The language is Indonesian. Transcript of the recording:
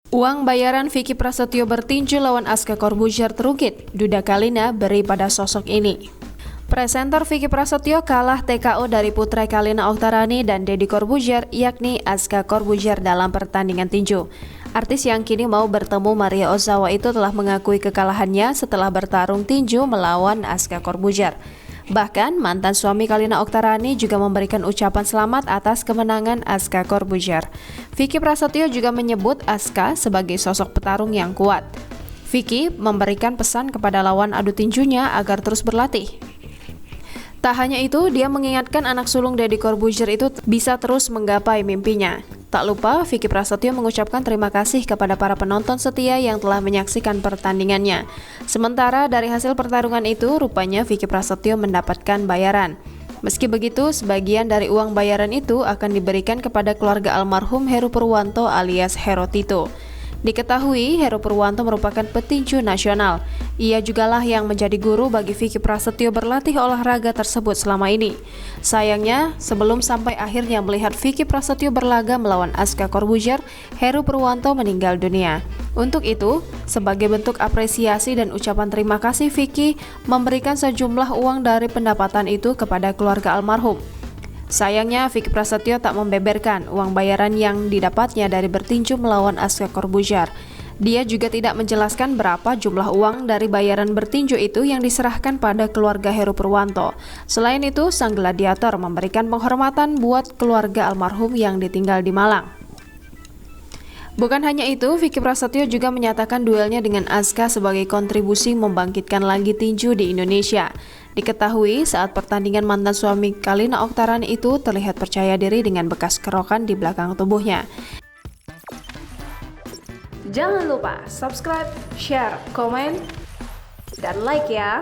Uang bayaran Vicky Prasetyo bertinju lawan Aska Corbuzier terungkit, Duda Kalina beri pada sosok ini. Presenter Vicky Prasetyo kalah TKO dari putra Kalina Oktarani dan Deddy Corbuzier, yakni Aska Corbuzier dalam pertandingan tinju. Artis yang kini mau bertemu Maria Ozawa itu telah mengakui kekalahannya setelah bertarung tinju melawan Aska Corbuzier. Bahkan, mantan suami Kalina Oktarani juga memberikan ucapan selamat atas kemenangan Aska Corbuzier. Vicky Prasetyo juga menyebut Aska sebagai sosok petarung yang kuat. Vicky memberikan pesan kepada lawan adu tinjunya agar terus berlatih. Tak hanya itu, dia mengingatkan anak sulung Deddy Corbuzier itu bisa terus menggapai mimpinya. Tak lupa, Vicky Prasetyo mengucapkan terima kasih kepada para penonton setia yang telah menyaksikan pertandingannya. Sementara dari hasil pertarungan itu, rupanya Vicky Prasetyo mendapatkan bayaran. Meski begitu, sebagian dari uang bayaran itu akan diberikan kepada keluarga almarhum Heru Purwanto alias Hero Tito. Diketahui, Heru Purwanto merupakan petinju nasional. Ia jugalah yang menjadi guru bagi Vicky Prasetyo berlatih olahraga tersebut selama ini. Sayangnya, sebelum sampai akhirnya melihat Vicky Prasetyo berlaga melawan Aska Corbuzier, Heru Purwanto meninggal dunia. Untuk itu, sebagai bentuk apresiasi dan ucapan terima kasih, Vicky memberikan sejumlah uang dari pendapatan itu kepada keluarga almarhum. Sayangnya, Vicky Prasetyo tak membeberkan uang bayaran yang didapatnya dari bertinju melawan Aska Corbuzier. Dia juga tidak menjelaskan berapa jumlah uang dari bayaran bertinju itu yang diserahkan pada keluarga Heru Purwanto. Selain itu, sang gladiator memberikan penghormatan buat keluarga almarhum yang ditinggal di Malang. Bukan hanya itu, Vicky Prasetyo juga menyatakan duelnya dengan Aska sebagai kontribusi membangkitkan lagi tinju di Indonesia. Diketahui saat pertandingan mantan suami Kalina Oktarani itu terlihat percaya diri dengan bekas kerokan di belakang tubuhnya. Jangan lupa subscribe, share, komen, dan like ya!